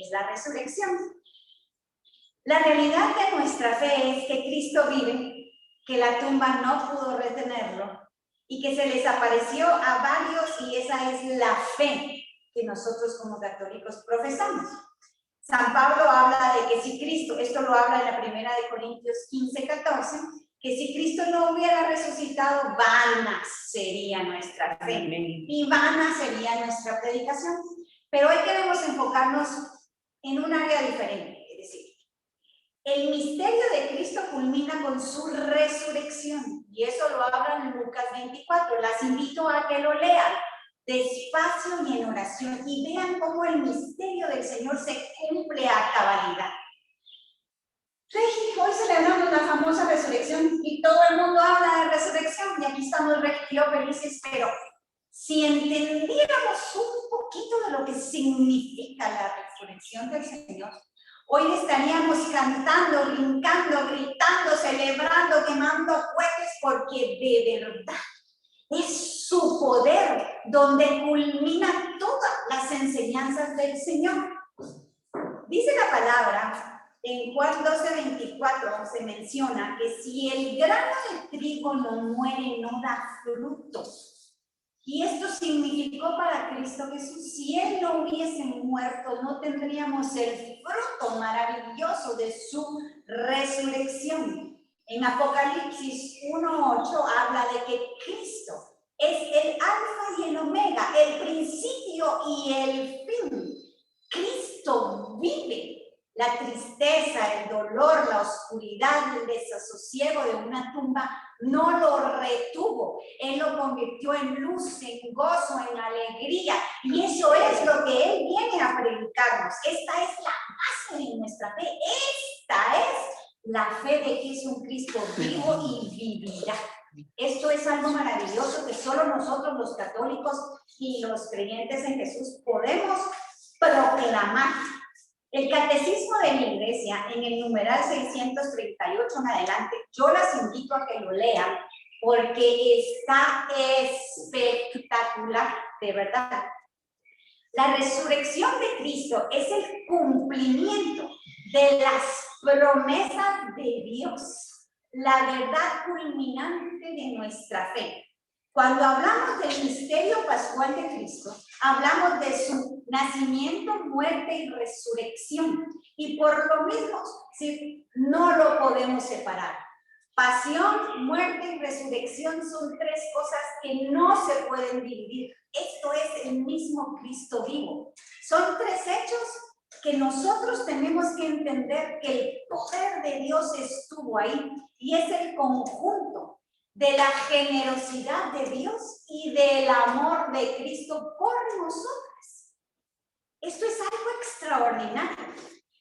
es la resurrección. La realidad de nuestra fe es que Cristo vive, que la tumba no pudo retenerlo y que se les apareció a varios, y esa es la fe que nosotros como católicos profesamos. San Pablo habla de que si Cristo, esto lo habla en la primera de Corintios 15:14, que si Cristo no hubiera resucitado, vana sería nuestra fe y vana sería nuestra predicación. Pero hoy queremos enfocarnos en un área diferente, es decir, el misterio de Cristo culmina con su resurrección, y eso lo habla en Lucas 24. Las invito a que lo lean despacio y en oración y vean cómo el misterio del Señor se cumple a cabalidad. Regi, hoy celebramos la famosa resurrección y todo el mundo habla de resurrección y aquí estamos Regi y yo felices, pero si entendiéramos un poquito de lo que significa la resurrección del Señor, hoy estaríamos cantando, brincando, gritando, celebrando, quemando cohetes, porque de verdad es su poder donde culmina todas las enseñanzas del Señor. Dice la palabra, en Juan 12:24 se menciona que si el grano de trigo no muere, no da frutos. Y esto significó para Cristo Jesús, si Él no hubiese muerto, no tendríamos el fruto maravilloso de su resurrección. En Apocalipsis 1:8 habla de que Cristo es el alfa y el omega, el principio y el fin. Cristo vive. La tristeza, el dolor, la oscuridad, el desasosiego de una tumba no lo retuvo. Él lo convirtió en luz, en gozo, en alegría. Y eso es lo que Él viene a predicarnos. Esta es la base de nuestra fe. Esta es la fe de que es un Cristo vivo y vivirá. Esto es algo maravilloso que solo nosotros los católicos y los creyentes en Jesús podemos proclamar. El catecismo de la Iglesia, en el numeral 638 en adelante, yo las invito a que lo lean porque está espectacular, de verdad. La resurrección de Cristo es el cumplimiento de las promesas de Dios, la verdad culminante de nuestra fe. Cuando hablamos del misterio pascual de Cristo, hablamos de su nacimiento, muerte y resurrección. Y por lo mismo, ¿sí?, no lo podemos separar. Pasión, muerte y resurrección son tres cosas que no se pueden dividir. Esto es el mismo Cristo vivo. Son tres hechos que nosotros tenemos que entender que el poder de Dios estuvo ahí y es el conjunto de la generosidad de Dios y del amor de Cristo por nosotros. Esto es algo extraordinario.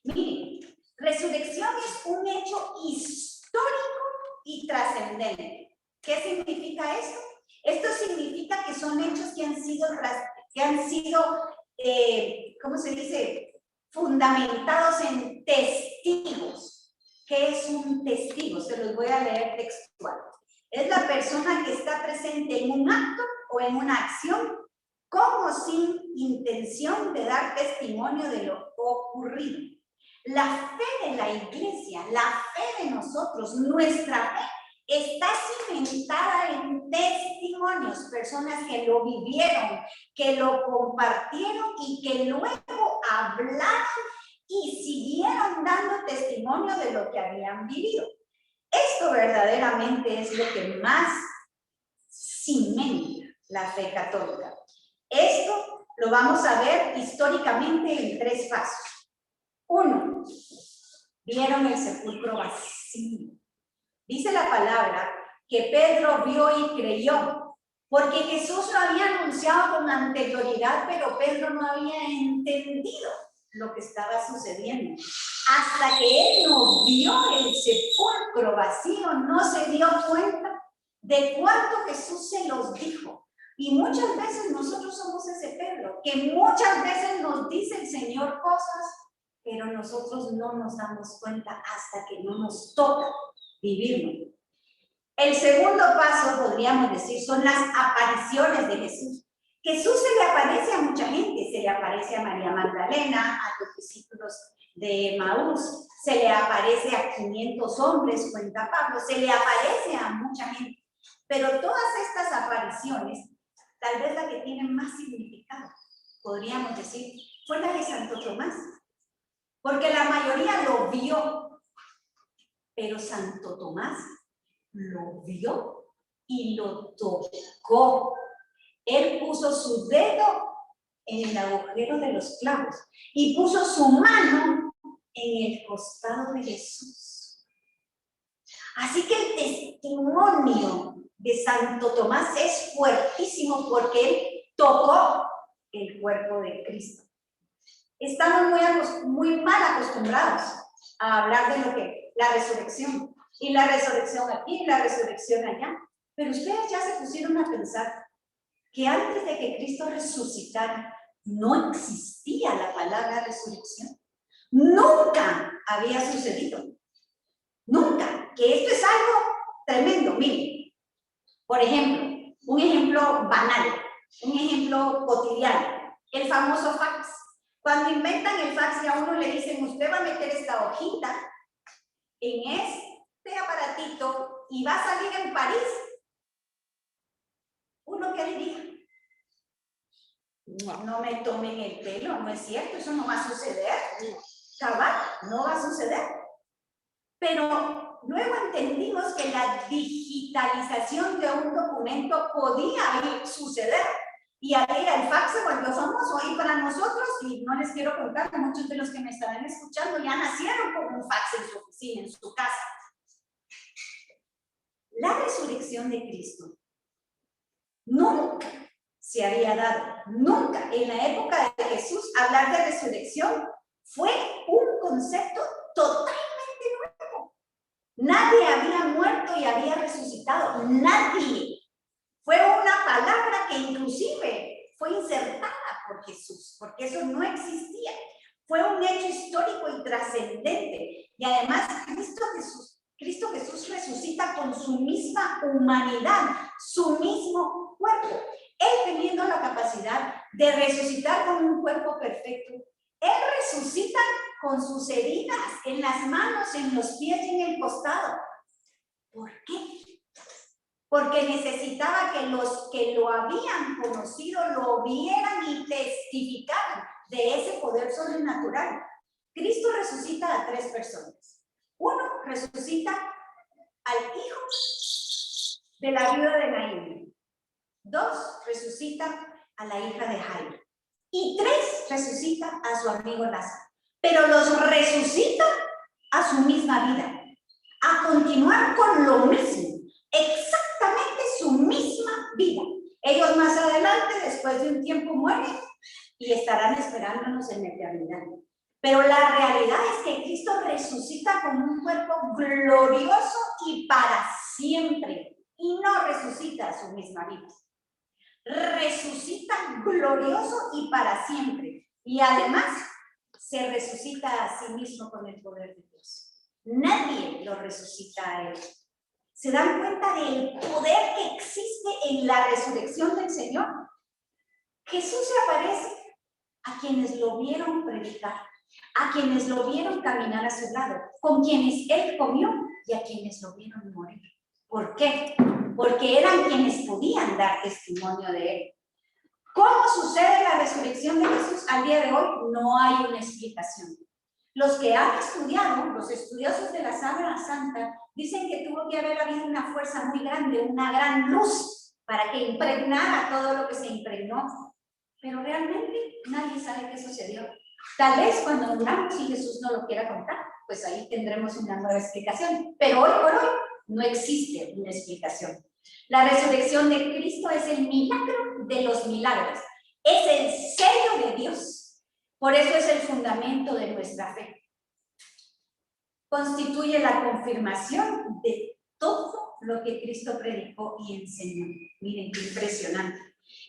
Miren, resurrección es un hecho histórico y trascendente. ¿Qué significa esto? Esto significa que son hechos que han sido ¿cómo se dice?, fundamentados en testigos. ¿Qué es un testigo? Se los voy a leer textual. Es la persona que está presente en un acto o en una acción con o sin intención de dar testimonio de lo ocurrido. La fe de la Iglesia, la fe de nosotros, nuestra fe, está cimentada en testimonios, personas que lo vivieron, que lo compartieron y que luego hablaron y siguieron dando testimonio de lo que habían vivido. Esto verdaderamente es lo que más cimenta la fe católica. Esto lo vamos a ver históricamente en tres pasos. 1. Vieron el sepulcro vacío. Dice la palabra que Pedro vio y creyó, porque Jesús lo había anunciado con anterioridad, pero Pedro no había entendido lo que estaba sucediendo. Hasta que él no vio el sepulcro vacío, no se dio cuenta de cuánto Jesús se los dijo. Y muchas veces nosotros somos ese Pedro, que muchas veces nos dice el Señor cosas, pero nosotros no nos damos cuenta hasta que no nos toca vivirlo. El segundo paso, podríamos decir, son las apariciones de Jesús. Jesús se le aparece a mucha gente, se le aparece a María Magdalena, a los discípulos de Maús, se le aparece a 500 hombres, cuenta Pablo, se le aparece a mucha gente. Pero todas estas apariciones, tal vez la que tiene más significado, podríamos decir, fue la de Santo Tomás. Porque la mayoría lo vio, pero Santo Tomás lo vio y lo tocó. Él puso su dedo en el agujero de los clavos y puso su mano en el costado de Jesús. Así que el testimonio de Santo Tomás es fuertísimo porque él tocó el cuerpo de Cristo. Estamos muy mal acostumbrados a hablar de lo que la resurrección, y la resurrección aquí, y la resurrección allá. Pero ustedes ya se pusieron a pensar que antes de que Cristo resucitara, no existía la palabra resurrección. Nunca había sucedido. Nunca. Que esto es algo tremendo. Miren, por ejemplo, un ejemplo banal, un ejemplo cotidiano, el famoso fax. Cuando inventan el fax y a uno le dicen, usted va a meter esta hojita en este aparatito y va a salir en París, ¿uno qué diría? No me tomen el pelo, no es cierto, eso no va a suceder. Cabal, no va a suceder. Pero luego entendimos que la digitalización de un documento podía suceder. Y ahí el fax se volvió famoso. Y para nosotros, y no les quiero contar que muchos de los que me estarán escuchando ya nacieron con un fax en su oficina, en su casa. La resurrección de Cristo nunca se había dado, nunca. En la época de Jesús, hablar de resurrección fue un concepto totalmente nuevo. Nadie había muerto y había resucitado, nadie. Fue una palabra que inclusive fue insertada por Jesús, porque eso no existía. Fue un hecho histórico y trascendente. Y además, Cristo Jesús resucita con su misma humanidad, su mismo cuerpo. Él teniendo la capacidad de resucitar con un cuerpo perfecto, Él resucita con sus heridas en las manos, en los pies y en el costado. ¿Por qué? Porque necesitaba que los que lo habían conocido lo vieran y testificaran de ese poder sobrenatural. Cristo resucita a 3 personas. Uno, resucita al hijo de la viuda de Naín. 2, resucita a la hija de Jairo. Y 3, resucita a su amigo Lázaro. Pero los resucita a su misma vida, a continuar con lo mismo, exactamente su misma vida. Ellos más adelante, después de un tiempo, mueren y estarán esperándonos en la eternidad. Pero la realidad es que Cristo resucita con un cuerpo glorioso y para siempre, y no resucita a su misma vida. Resucita glorioso y para siempre. Y además, se resucita a sí mismo con el poder de Dios. Nadie lo resucita a él. ¿Se dan cuenta del poder que existe en la resurrección del Señor? Jesús se aparece a quienes lo vieron predicar, a quienes lo vieron caminar a su lado, con quienes él comió y a quienes lo vieron morir. ¿Por qué? Porque eran quienes podían dar testimonio de él. ¿Cómo sucede la resurrección de Jesús al día de hoy? No hay una explicación. Los que han estudiado, los estudiosos de la Sábana Santa, dicen que tuvo que haber habido una fuerza muy grande, una gran luz, para que impregnara todo lo que se impregnó. Pero realmente nadie sabe qué sucedió. Tal vez cuando muramos y Jesús no lo quiera contar, pues ahí tendremos una nueva explicación. Pero hoy por hoy no existe una explicación. La resurrección de Cristo es el milagro de los milagros. Es el sello de Dios. Por eso es el fundamento de nuestra fe. Constituye la confirmación de todo lo que Cristo predicó y enseñó. Miren qué impresionante.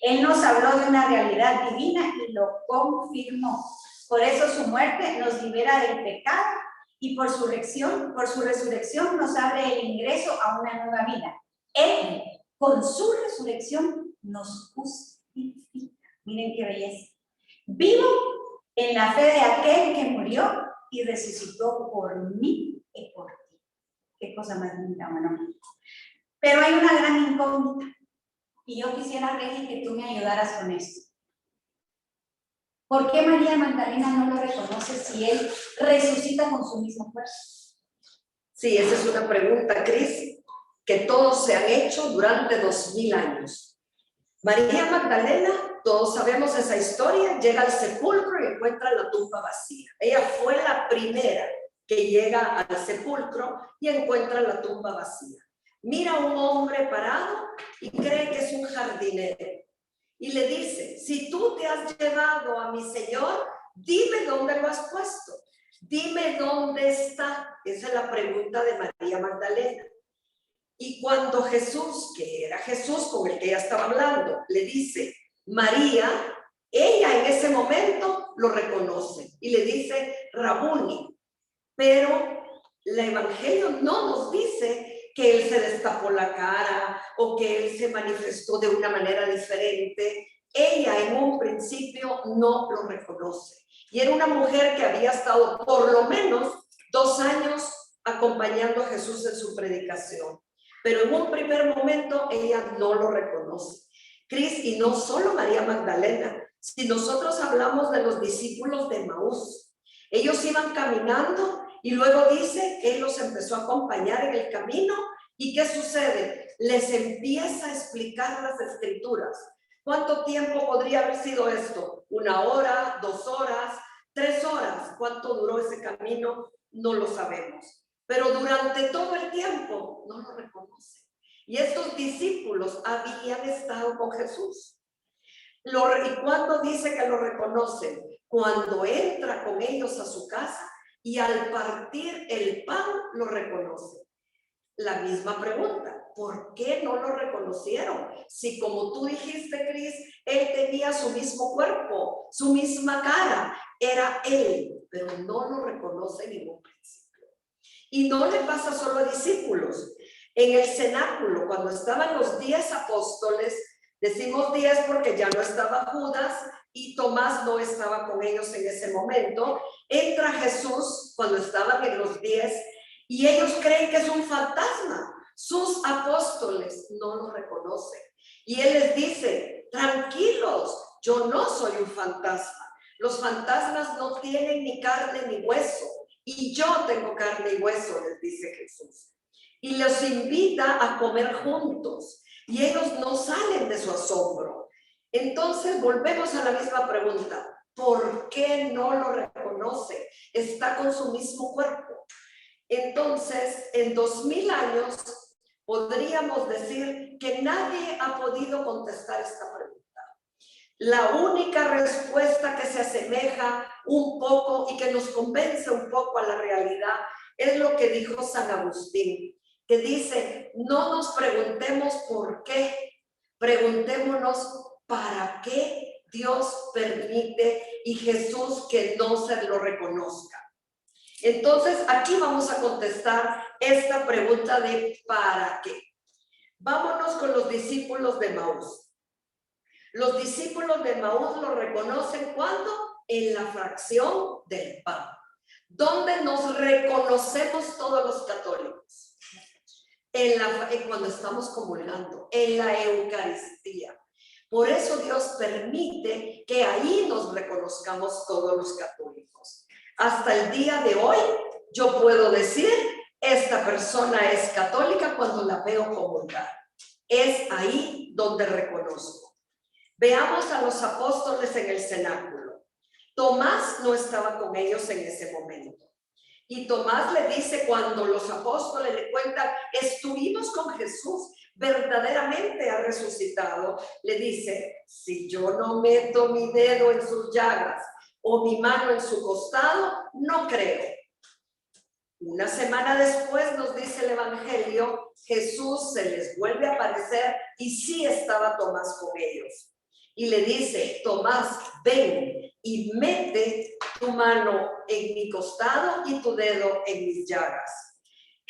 Él nos habló de una realidad divina y lo confirmó. Por eso su muerte nos libera del pecado y por su resurrección nos abre el ingreso a una nueva vida. Él, con su resurrección, nos justifica. Miren qué belleza. Vivo en la fe de aquel que murió y resucitó por mí y por ti. Qué cosa más linda, bueno. Pero hay una gran incógnita. Y yo quisiera, Regi, que tú me ayudaras con esto. ¿Por qué María Magdalena no lo reconoce si él resucita con su mismo cuerpo? Sí, esa es una pregunta, Cris, que todos se han hecho durante 2000 años. María Magdalena, todos sabemos esa historia, llega al sepulcro y encuentra la tumba vacía. Ella fue la primera que llega al sepulcro y encuentra la tumba vacía. Mira a un hombre parado y cree que es un jardinero. Y le dice, si tú te has llevado a mi Señor, dime dónde lo has puesto. Dime dónde está. Esa es la pregunta de María Magdalena. Y cuando Jesús, que era Jesús con el que ella estaba hablando, le dice, María, ella en ese momento lo reconoce y le dice, Rabuni. Pero el Evangelio no nos dice que él se destapó la cara o que él se manifestó de una manera diferente. Ella en un principio no lo reconoce. Y era una mujer que había estado por lo menos 2 años acompañando a Jesús en su predicación. Pero en un primer momento ella no lo reconoce. Cris, y no solo María Magdalena, si nosotros hablamos de los discípulos de Emaús, ellos iban caminando y luego dice que él los empezó a acompañar en el camino. ¿Y qué sucede? Les empieza a explicar las escrituras. ¿Cuánto tiempo podría haber sido esto? 1 hora, 2 horas, 3 horas. ¿Cuánto duró ese camino? No lo sabemos. Pero durante todo el tiempo no lo reconocen. Y estos discípulos habían estado con Jesús. ¿Y cuándo dice que lo reconocen? Cuando entra con ellos a su casa y al partir el pan lo reconoce. La misma pregunta, ¿por qué no lo reconocieron? Si como tú dijiste, Cris, él tenía su mismo cuerpo, su misma cara, era él, pero no lo reconoce en ningún principio. Y no le pasa solo a discípulos. En el cenáculo, cuando estaban los 10 apóstoles, decimos 10 porque ya no estaba Judas y Tomás no estaba con ellos en ese momento, entra Jesús cuando estaban en los 10 y ellos creen que es un fantasma. Sus apóstoles no lo reconocen. Y él les dice, tranquilos, yo no soy un fantasma. Los fantasmas no tienen ni carne ni hueso. Y yo tengo carne y hueso, les dice Jesús. Y los invita a comer juntos. Y ellos no salen de su asombro. Entonces volvemos a la misma pregunta. ¿Por qué no lo reconoce? Está con su mismo cuerpo. Entonces, en 2000 años, podríamos decir que nadie ha podido contestar esta pregunta. La única respuesta que se asemeja un poco y que nos convence un poco a la realidad es lo que dijo San Agustín, que dice, no nos preguntemos por qué, preguntémonos para qué Dios permite y Jesús que no se lo reconozca. Entonces, aquí vamos a contestar esta pregunta de ¿para qué? Vámonos con los discípulos de Emaús. Los discípulos de Emaús lo reconocen ¿cuándo? En la fracción del pan, donde nos reconocemos todos los católicos. Cuando estamos comulgando, en la Eucaristía. Por eso Dios permite que ahí nos reconozcamos todos los católicos. Hasta el día de hoy, yo puedo decir, esta persona es católica cuando la veo comulgar. Es ahí donde reconozco. Veamos a los apóstoles en el cenáculo. Tomás no estaba con ellos en ese momento. Y Tomás le dice cuando los apóstoles le cuentan, estuvimos con Jesús, verdaderamente ha resucitado. Le dice, si yo no meto mi dedo en sus llagas o mi mano en su costado, no creo. Una semana después nos dice el Evangelio, Jesús se les vuelve a aparecer y sí estaba Tomás con ellos. Y le dice, Tomás, ven y mete tu mano en mi costado y tu dedo en mis llagas.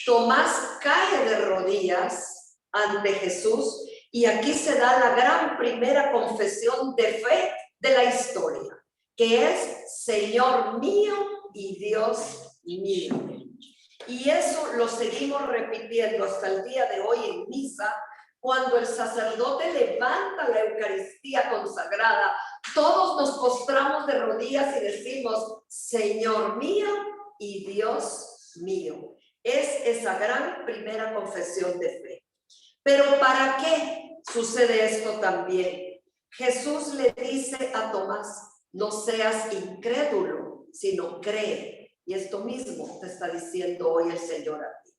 Tomás cae de rodillas ante Jesús y aquí se da la gran primera confesión de fe de la historia, que es Señor mío y Dios mío. Y eso lo seguimos repitiendo hasta el día de hoy en misa. Cuando el sacerdote levanta la Eucaristía consagrada, todos nos postramos de rodillas y decimos, Señor mío y Dios mío. Es esa gran primera confesión de fe. Pero ¿para qué sucede esto también? Jesús le dice a Tomás, no seas incrédulo, sino cree. Y esto mismo te está diciendo hoy el Señor a ti.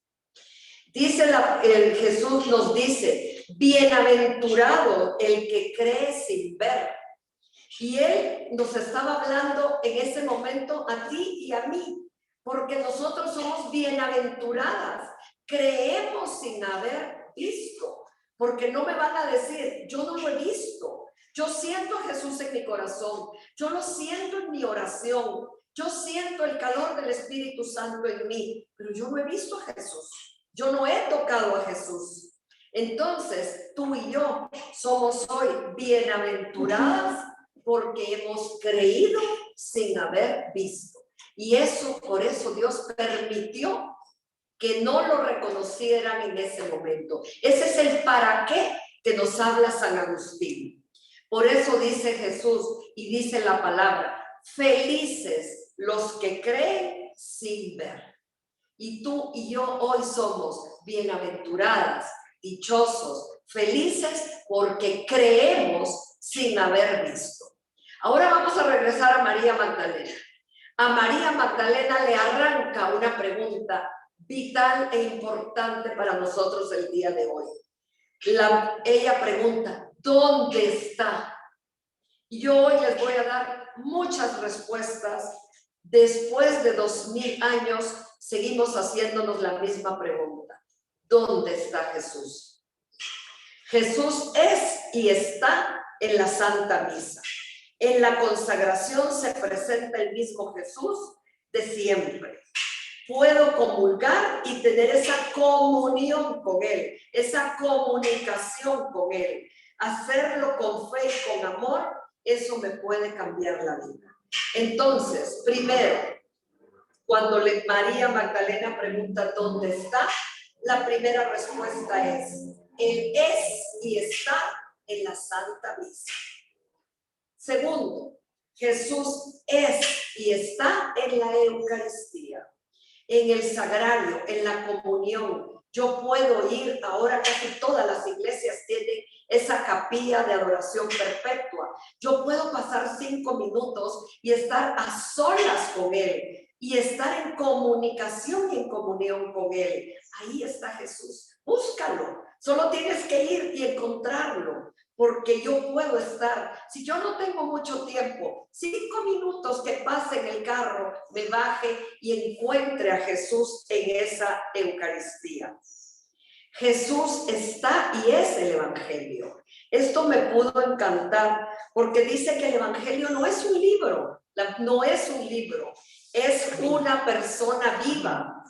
Jesús nos dice, bienaventurado el que cree sin ver. Y Él nos estaba hablando en ese momento a ti y a mí, porque nosotros somos bienaventuradas, creemos sin haber visto, porque no me van a decir, yo no lo he visto, yo siento a Jesús en mi corazón, yo lo siento en mi oración, yo siento el calor del Espíritu Santo en mí, pero yo no he visto a Jesús. Yo no he tocado a Jesús. Entonces, tú y yo somos hoy bienaventuradas porque hemos creído sin haber visto. Y por eso Dios permitió que no lo reconocieran en ese momento. Ese es el para qué que nos habla San Agustín. Por eso dice Jesús y dice la palabra, felices los que creen sin ver. Y tú y yo hoy somos bienaventuradas, dichosos, felices porque creemos sin haber visto. Ahora vamos a regresar a María Magdalena. A María Magdalena le arranca una pregunta vital e importante para nosotros el día de hoy. Ella pregunta, ¿dónde está? Y yo hoy les voy a dar muchas respuestas. Después de 2000 años, seguimos haciéndonos la misma pregunta. ¿Dónde está Jesús? Jesús es y está en la Santa Misa. En la consagración se presenta el mismo Jesús de siempre. Puedo comulgar y tener esa comunión con Él, esa comunicación con Él. Hacerlo con fe y con amor, eso me puede cambiar la vida. Entonces, primero, cuando María Magdalena pregunta ¿dónde está? La primera respuesta es, Él es y está en la Santa Misa. Segundo, Jesús es y está en la Eucaristía, en el sagrario, en la comunión. Yo puedo ir, ahora casi todas las iglesias tienen esa capilla de adoración perpetua. Yo puedo pasar 5 minutos y estar a solas con Él y estar en comunicación y en comunión con Él. Ahí está Jesús. Búscalo. Solo tienes que ir y encontrarlo. Porque yo puedo estar, si yo no tengo mucho tiempo, 5 minutos que pase en el carro, me baje y encuentre a Jesús en esa Eucaristía. Jesús está y es el Evangelio. Esto me pudo encantar porque dice que el Evangelio no es un libro, no es un libro, es una persona viva.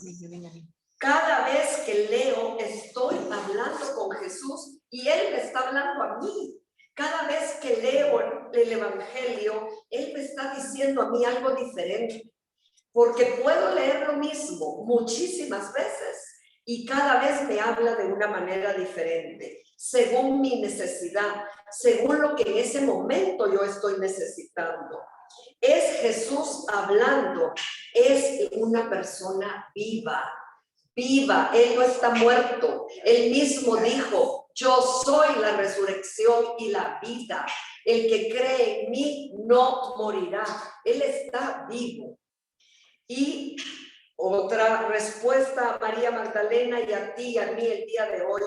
Cada vez que leo, estoy hablando con Jesús y Él me está hablando a mí. Cada vez que leo el Evangelio, Él me está diciendo a mí algo diferente. Porque puedo leer lo mismo muchísimas veces y cada vez me habla de una manera diferente, según mi necesidad, según lo que en ese momento yo estoy necesitando. Es Jesús hablando, es una persona viva. Viva, Él no está muerto. Él mismo dijo, yo soy la resurrección y la vida. El que cree en mí no morirá. Él está vivo. Y otra respuesta a María Magdalena y a ti y a mí el día de hoy.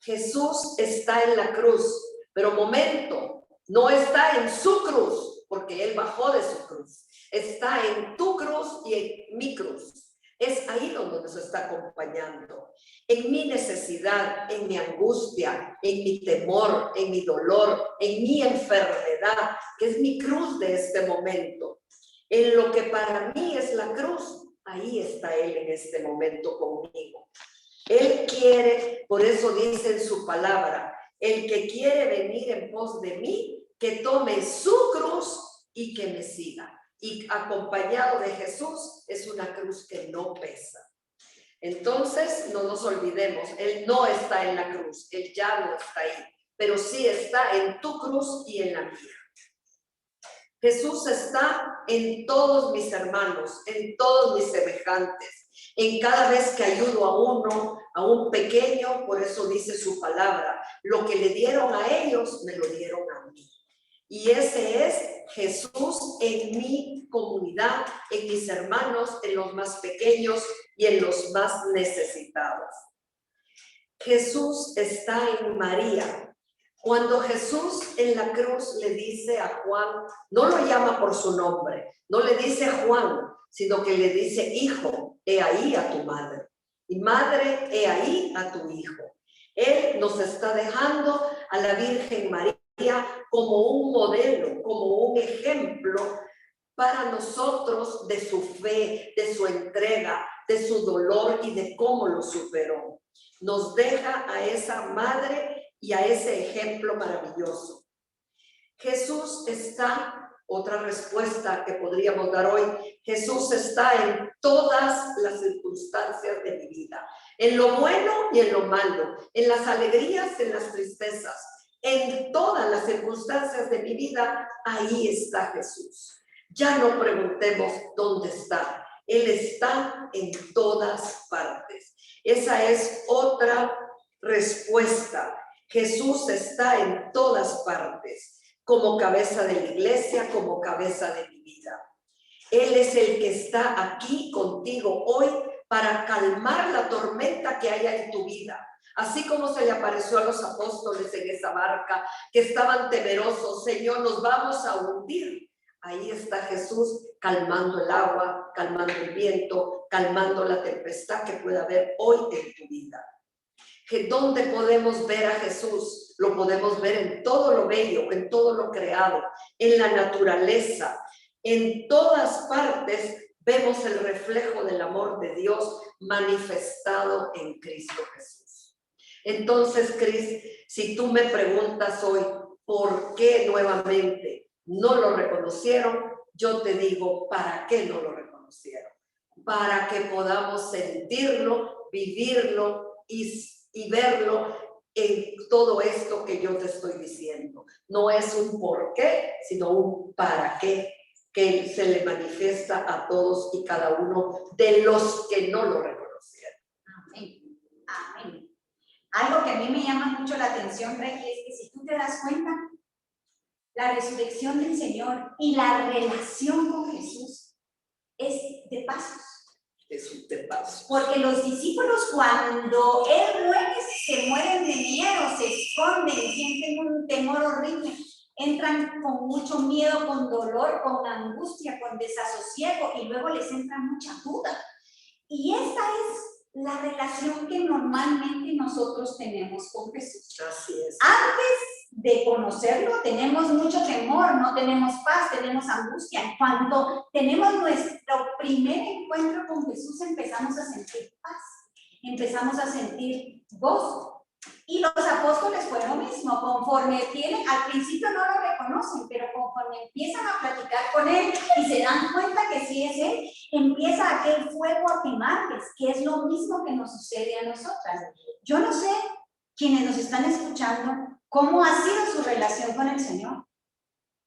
Jesús está en la cruz, pero momento, no está en su cruz, porque Él bajó de su cruz. Está en tu cruz y en mi cruz. Es ahí donde nos está acompañando. En mi necesidad, en mi angustia, en mi temor, en mi dolor, en mi enfermedad, que es mi cruz de este momento. En lo que para mí es la cruz, ahí está Él en este momento conmigo. Él quiere, por eso dice en su palabra, el que quiere venir en pos de mí, que tome su cruz y que me siga. y acompañado de Jesús es una cruz que no pesa. Entonces, no nos olvidemos, Él no está en la cruz, Él ya no está ahí, pero sí está en tu cruz y en la mía. Jesús está en todos mis hermanos, en todos mis semejantes, en cada vez que ayudo a uno, a un pequeño, por eso dice su palabra, lo que le dieron a ellos, me lo dieron a mí. Y ese es Jesús en mi comunidad, en mis hermanos, en los más pequeños y en los más necesitados. Jesús está en María. Cuando Jesús en la cruz le dice a Juan, no lo llama por su nombre, no le dice Juan, sino que le dice, hijo, he ahí a tu madre. Y madre, he ahí a tu hijo. Él nos está dejando a la Virgen María como un modelo, como un ejemplo para nosotros de su fe, de su entrega, de su dolor y de cómo lo superó. Nos deja a esa madre y a ese ejemplo maravilloso. Jesús está, otra respuesta que podríamos dar hoy, Jesús está en todas las circunstancias de mi vida, en lo bueno y en lo malo, en las alegrías, en las tristezas, en todas las circunstancias de mi vida, ahí está Jesús. Ya no preguntemos dónde está, Él está en todas partes. Esa es otra respuesta. Jesús está en todas partes, como cabeza de la iglesia, como cabeza de mi vida. Él es el que está aquí contigo hoy para calmar la tormenta que haya en tu vida. Así como se le apareció a los apóstoles en esa barca, que estaban temerosos, Señor, nos vamos a hundir. Ahí está Jesús calmando el agua, calmando el viento, calmando la tempestad que pueda haber hoy en tu vida. ¿Dónde podemos ver a Jesús? Lo podemos ver en todo lo bello, en todo lo creado, en la naturaleza. En todas partes vemos el reflejo del amor de Dios manifestado en Cristo Jesús. Entonces, Cris, si tú me preguntas hoy, ¿por qué nuevamente no lo reconocieron? Yo te digo, ¿para qué no lo reconocieron? Para que podamos sentirlo, vivirlo y verlo en todo esto que yo te estoy diciendo. No es un por qué, sino un para qué, que se le manifiesta a todos y cada uno de los que no lo reconocieron. Amén. Amén. Algo que a mí me llama mucho la atención, Regi, es que si tú te das cuenta, la resurrección del Señor y la relación con Jesús es de pasos. Es un de paso. Porque los discípulos, cuando Él muere, se mueren de miedo, se esconden, sienten un temor horrible, entran con mucho miedo, con dolor, con angustia, con desasosiego, y luego les entra mucha duda. Y esta es la relación que normalmente nosotros tenemos con Jesús. Así es. Antes de conocerlo tenemos mucho temor, no tenemos paz, tenemos angustia. Cuando tenemos nuestro primer encuentro con Jesús empezamos a sentir paz, empezamos a sentir gozo. Y los apóstoles fue lo mismo, conforme tienen, al principio no lo reconocen, pero conforme empiezan a platicar con Él y se dan cuenta que sí es Él, empieza aquel fuego a quemarles, que es lo mismo que nos sucede a nosotras. Yo no sé, quienes nos están escuchando, cómo ha sido su relación con el Señor,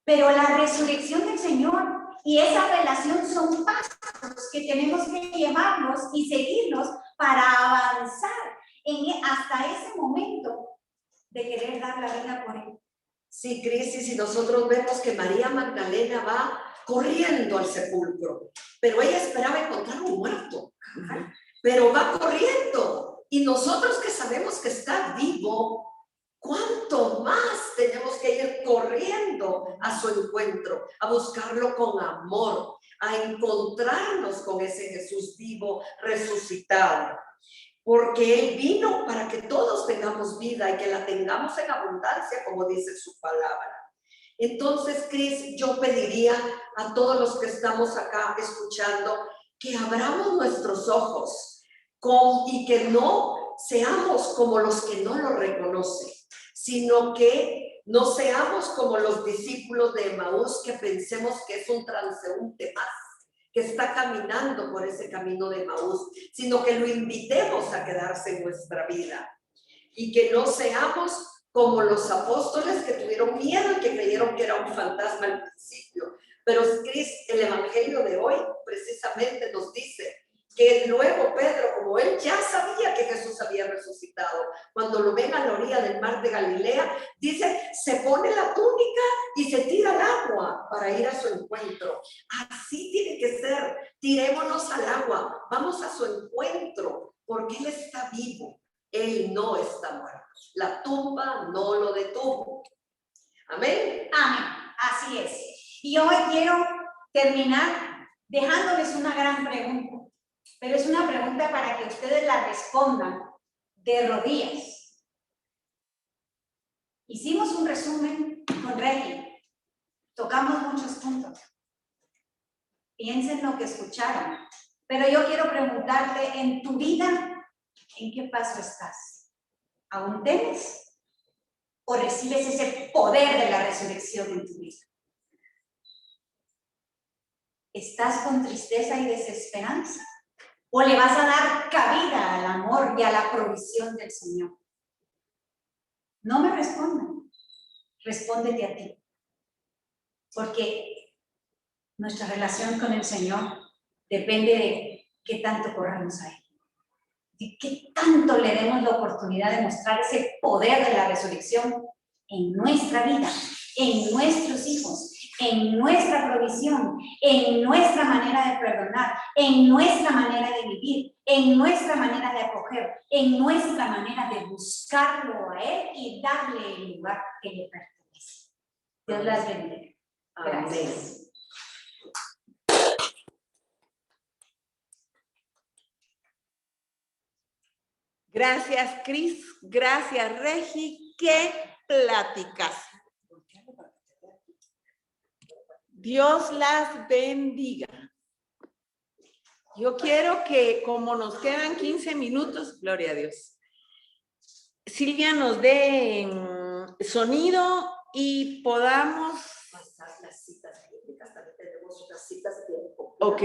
pero la resurrección del Señor y esa relación son pasos que tenemos que llevarlos y seguirlos para avanzar hasta ese momento de querer dar la vida por Él. Sí, Cris, y si nosotros vemos que María Magdalena va corriendo al sepulcro, pero ella esperaba encontrar un muerto, pero va corriendo, y nosotros que sabemos que está vivo, ¿cuánto más tenemos que ir corriendo a su encuentro, a buscarlo con amor, a encontrarnos con ese Jesús vivo, resucitado? Porque Él vino para que todos tengamos vida y que la tengamos en abundancia, como dice su palabra. Entonces, Cris, yo pediría a todos los que estamos acá escuchando que abramos nuestros ojos y que no seamos como los que no lo reconocen, sino que No seamos como los discípulos de Emaús que pensemos que es un transeúnte más, que está caminando por ese camino de Emaús, sino que lo invitemos a quedarse en nuestra vida. Y que no seamos como los apóstoles que tuvieron miedo y que creyeron que era un fantasma al principio. Pero el Evangelio de hoy precisamente nos dice que luego Pedro, como él ya sabía que Jesús había resucitado, cuando lo ven a la orilla del mar de Galilea, dice, se pone la túnica y se tira al agua para ir a su encuentro. Así tiene que ser, tirémonos al agua, vamos a su encuentro, porque Él está vivo, Él no está muerto. La tumba no lo detuvo. Amén. Amén, así es. Y hoy quiero terminar dejándoles una gran pregunta. Pero es una pregunta para que ustedes la respondan de rodillas. Hicimos un resumen con Regi. Tocamos muchos puntos. Piensen lo que escucharon. Pero yo quiero preguntarte, en tu vida, ¿en qué paso estás? ¿Aún temes? ¿O recibes ese poder de la resurrección en tu vida? ¿Estás con tristeza y desesperanza? ¿O le vas a dar cabida al amor y a la provisión del Señor? No me respondan, respóndete a ti. Porque nuestra relación con el Señor depende de qué tanto corramos a Él. De qué tanto le demos la oportunidad de mostrar ese poder de la resurrección en nuestra vida, en nuestros hijos, en nuestra provisión, en nuestra manera de perdonar, en nuestra manera de vivir, en nuestra manera de acoger, en nuestra manera de buscarlo a Él y darle el lugar que le pertenece. Dios las bendiga. Gracias. Gracias, Cris. Gracias, Regi. ¡Qué pláticas! Dios las bendiga. Yo quiero que, como nos quedan 15 minutos, gloria a Dios, Silvia nos dé sonido y podamos... Pasar las citas bíblicas, también tenemos unas citas bíblicas. Ok.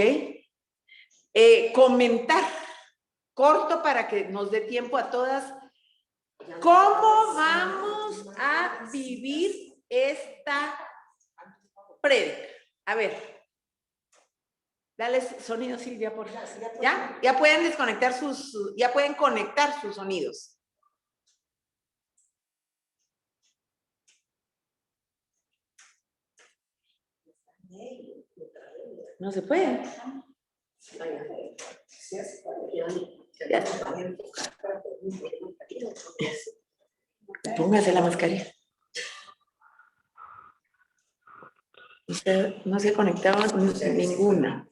Comentar, corto para que nos dé tiempo a todas. ¿Cómo vamos a vivir esta prédica? A ver. Dale sonido, Silvia, por favor. ¿Ya? Ya pueden desconectar ya pueden conectar sus sonidos. No se puede. Póngase la mascarilla. Usted no se conectaba con ninguna.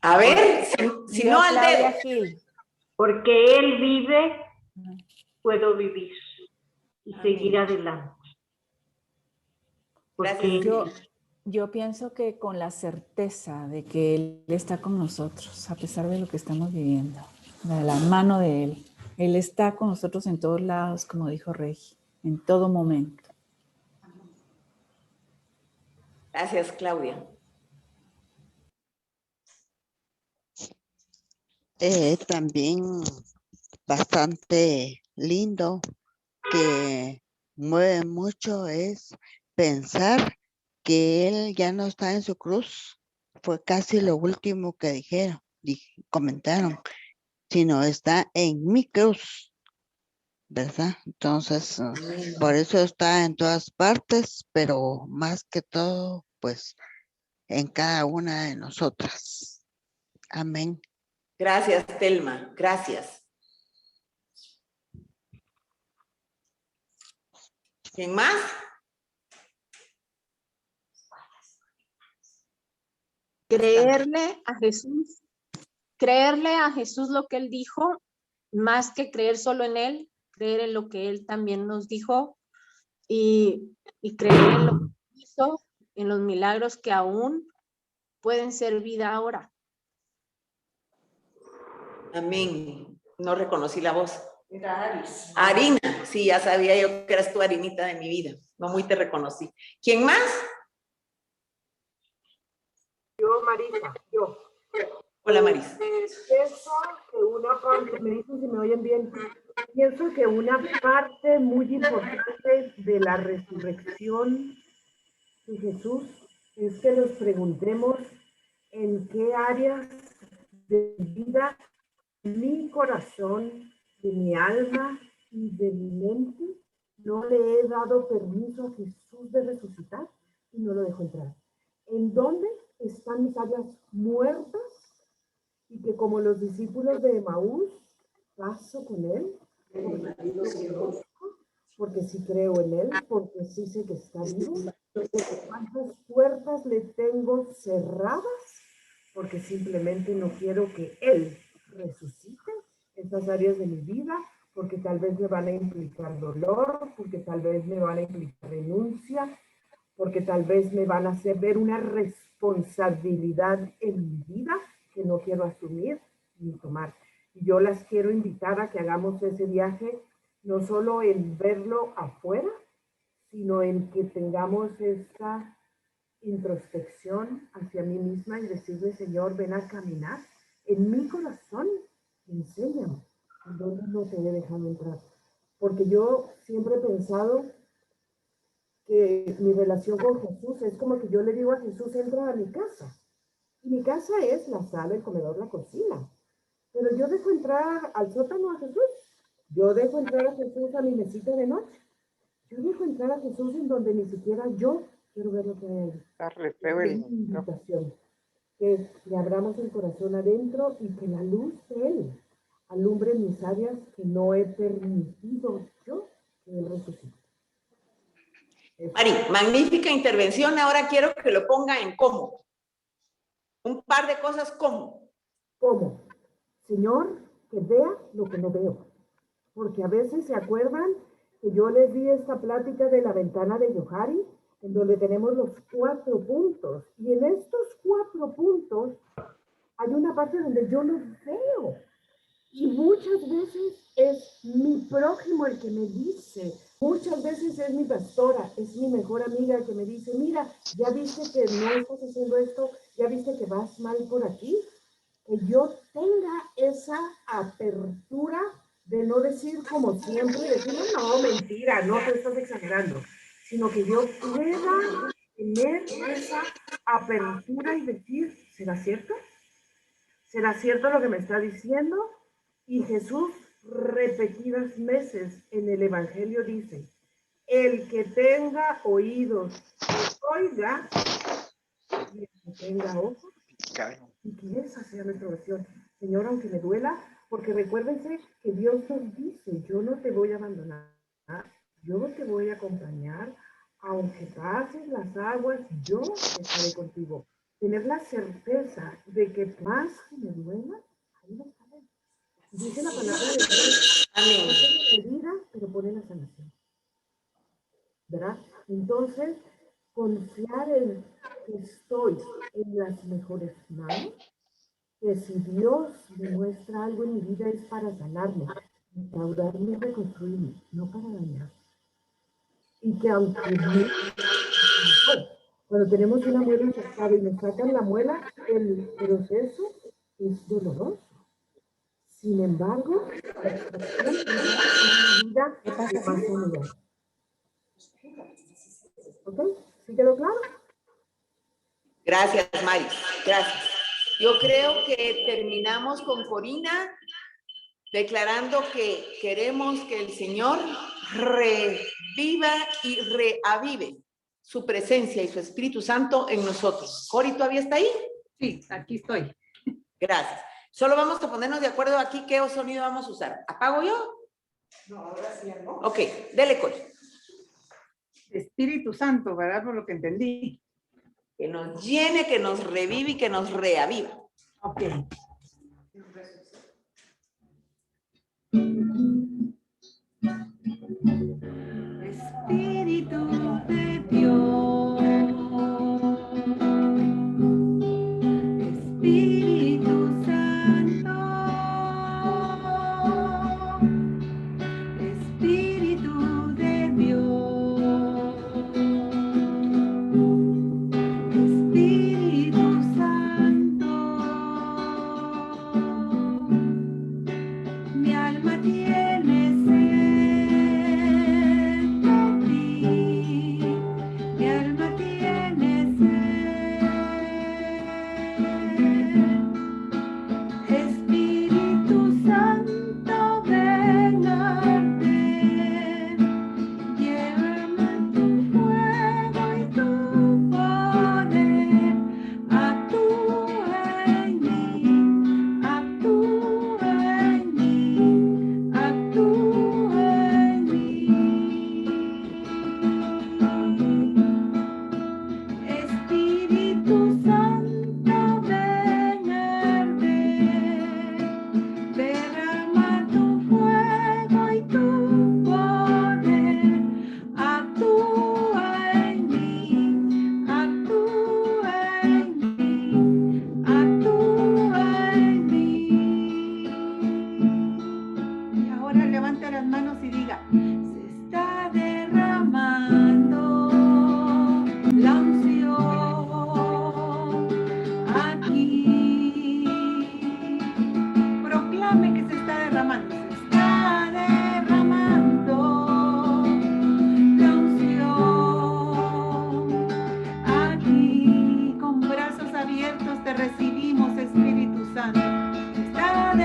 A ver, si no al dedo. Porque Él vive, puedo vivir y seguir adelante. Porque yo pienso que con la certeza de que Él está con nosotros, a pesar de lo que estamos viviendo, de la mano de Él. Él está con nosotros en todos lados, como dijo Regi, en todo momento. Gracias, Claudia. También bastante lindo que mueve mucho es pensar que Él ya no está en su cruz. Fue casi lo último que dijeron, comentaron, sino está en mi cruz, ¿verdad? Entonces, por eso está en todas partes, pero más que todo, pues, en cada una de nosotras. Amén. Gracias, Telma. Gracias. ¿Quién más? creerle a Jesús lo que Él dijo, más que creer solo en Él, creer en lo que Él también nos dijo, y creer en lo que hizo, en los milagros que aún pueden ser vida ahora. Amén. No reconocí la voz. Era Aris. Harina, sí, ya sabía yo que eras tu harinita de mi vida. No muy te reconocí. ¿Quién más? Yo, Marisa, yo. Hola, Maris. Pienso que una parte, me dicen si me oyen bien, pienso que una parte muy importante de la resurrección de Jesús es que nos preguntemos en qué áreas de vida, de mi corazón, de mi alma y de mi mente no le he dado permiso a Jesús de resucitar y no lo dejo entrar. ¿En dónde están mis áreas muertas? Y que como los discípulos de Emaús, paso con él, porque sí creo en él, porque sí sé que está vivo. ¿Cuántas puertas le tengo cerradas? Porque simplemente no quiero que él resucite esas áreas de mi vida, porque tal vez me van a implicar dolor, porque tal vez me van a implicar renuncia, porque tal vez me van a hacer ver una responsabilidad en mi vida que no quiero asumir ni tomar. Y yo las quiero invitar a que hagamos ese viaje, no solo en verlo afuera, sino en que tengamos esta introspección hacia mí misma y decirle, Señor, ven a caminar en mi corazón, enséñame en dónde no te he dejado entrar. Porque yo siempre he pensado que mi relación con Jesús es como que yo le digo a Jesús, entra a mi casa. Y mi casa es la sala, el comedor, la cocina. Pero yo dejo entrar al sótano a Jesús. Yo dejo entrar a Jesús a mi mesita de noche. Yo dejo entrar a Jesús en donde ni siquiera yo quiero ver lo que hay ahí. Es una invitación. Que le abramos el corazón adentro y que la luz de Él alumbre mis áreas que no he permitido yo que Él resucite. Mari, magnífica intervención. Ahora quiero que lo ponga en cómo. Un par de cosas cómo. ¿Cómo? Señor, que vea lo que no veo. Porque a veces se acuerdan que yo les di esta plática de la ventana de Johari, en donde tenemos los 4 puntos. Y en estos 4 puntos hay una parte donde yo no veo. Y muchas veces es mi prójimo el que me dice, muchas veces es mi pastora, es mi mejor amiga que me dice, mira, ya viste que no estás haciendo esto, ya viste que vas mal por aquí. Que yo tenga esa apertura de no decir como siempre, decir, no, mentira, no te estás exagerando, sino que yo pueda tener esa apertura y decir, ¿será cierto? ¿Será cierto lo que me está diciendo? Y Jesús repetidas veces en el Evangelio dice, el que tenga oídos, oiga, y el que tenga ojos, y que esa sea nuestra oración. Señor, aunque me duela, porque recuérdense que Dios nos dice, yo no te voy a abandonar, yo te voy a acompañar, aunque pases las aguas, yo estaré contigo. Tener la certeza de que más que me duela, ahí va a estar Él. Dice la palabra de Dios, amén. No tiene medida, pero pone la sanación. ¿Verdad? Entonces, confiar en que estoy en las mejores manos, que si Dios me muestra algo en mi vida es para sanarme, restaurarme y reconstruirme, no para dañar. Y que aunque cuando tenemos una muela infectada y nos sacan la muela, el proceso es doloroso. Sin embargo, la extracción es una vida de más unidad. ¿Ok? ¿Sí quedó claro? Gracias, Mari. Gracias. Yo creo que terminamos con Corina declarando que queremos que el Señor reviva y reavive su presencia y su Espíritu Santo en nosotros. ¿Cori todavía está ahí? Sí, aquí estoy. Gracias. Solo vamos a ponernos de acuerdo aquí qué sonido vamos a usar. ¿Apago yo? No, ahora sí, ¿no? Ok, dele, Cori. Espíritu Santo, ¿verdad? Por lo que entendí. Que nos llene, que nos revive y que nos reaviva. Ok. Espíritu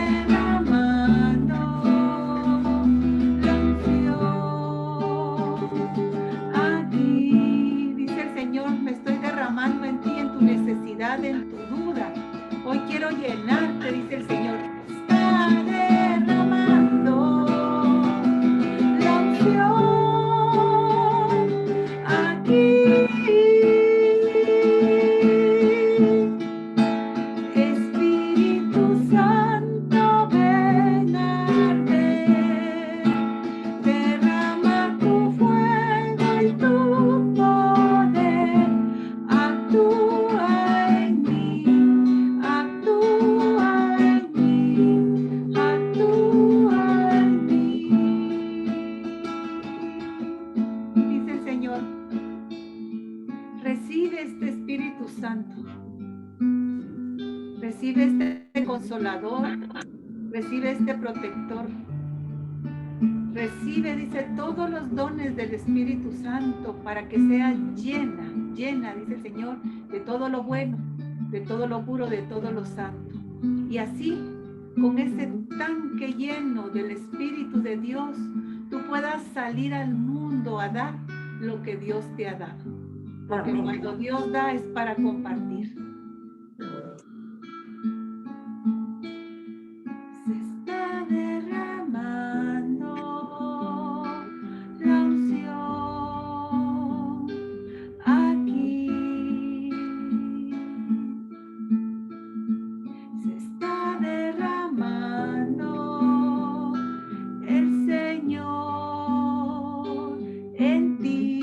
derramando la unción. Aquí, dice el Señor, me estoy derramando en ti, en tu necesidad, en tu duda. Hoy quiero llenarte, dice el Señor. Está derramando la unción aquí. Espíritu Santo, ven a arder, derrama tu fuego y tu poder, actúa en mí, actúa en mí, actúa en mí. Dice el Señor, recibe este Espíritu Santo. Recibe este consolador, recibe este protector. Recibe, dice, todos los dones del Espíritu Santo para que sea llena, llena, dice el Señor, de todo lo bueno, de todo lo puro, de todo lo santo. Y así, con ese tanque lleno del Espíritu de Dios, tú puedas salir al mundo a dar lo que Dios te ha dado. Porque cuando Dios da es para compartir. Se está derramando la unción aquí. Se está derramando el Señor en ti.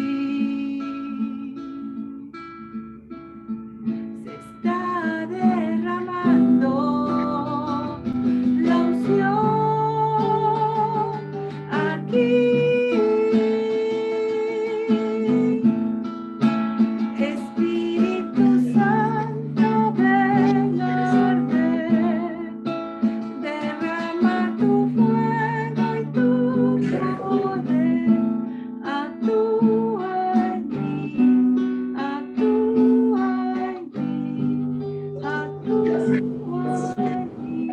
Se está derramando la unción aquí. Espíritu Santo, ven a arder, derrama tu fuego y tu poder, actúa en mí, actúa en mí, actúa en mí.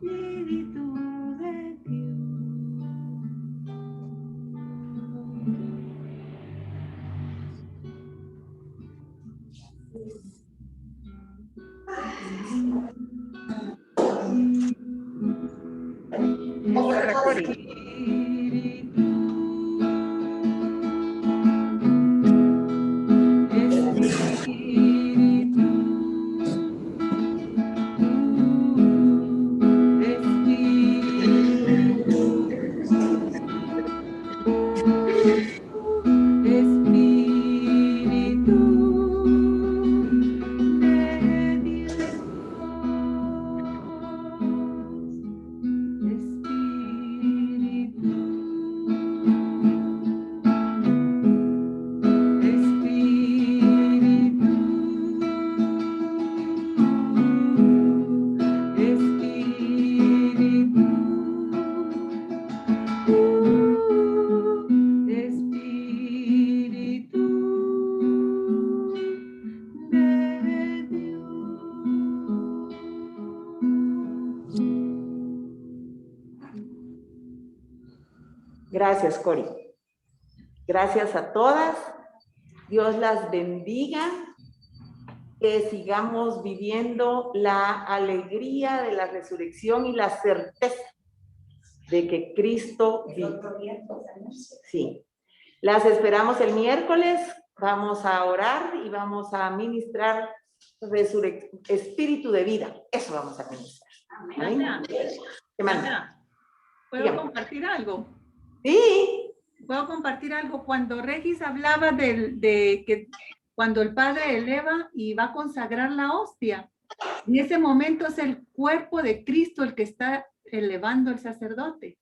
Espíritu de Dios. Otra, Cori. Gracias, Cori. Gracias a todas. Dios las bendiga. Que sigamos viviendo la alegría de la resurrección y la certeza de que Cristo vive. Sí. Las esperamos el miércoles. Vamos a orar y vamos a ministrar espíritu de vida. Eso vamos a ministrar. Ana, ¿Qué manda? ¿puedo Dígame. compartir algo? Sí. Puedo compartir algo. Cuando Regis hablaba de que cuando el Padre eleva y va a consagrar la hostia, en ese momento es el cuerpo de Cristo el que está elevando el sacerdote.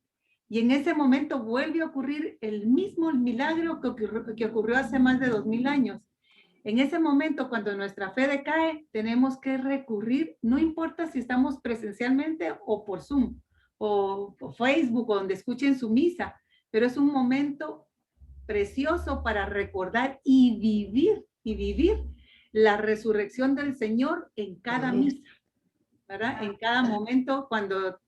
Y en ese momento vuelve a ocurrir el mismo milagro que ocurrió hace más de 2000 años. En ese momento, cuando nuestra fe decae, tenemos que recurrir, no importa si estamos presencialmente o por Zoom, o Facebook, o donde escuchen su misa, pero es un momento precioso para recordar y vivir la resurrección del Señor en cada misa, ¿verdad? En cada momento cuando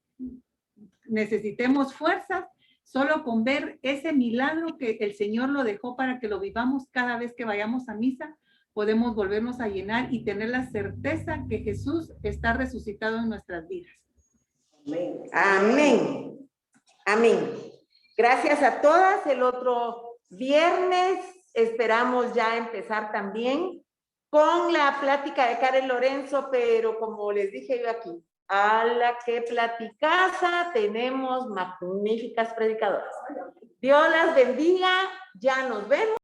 necesitemos fuerzas, solo con ver ese milagro que el Señor lo dejó para que lo vivamos cada vez que vayamos a misa, podemos volvernos a llenar y tener la certeza que Jesús está resucitado en nuestras vidas. Amén. Amén. Gracias a todas. El otro viernes esperamos ya empezar también con la plática de Karen Lorenzo, pero como les dije yo aquí, a la que platicaza, tenemos magníficas predicadoras. Dios las bendiga, ya nos vemos.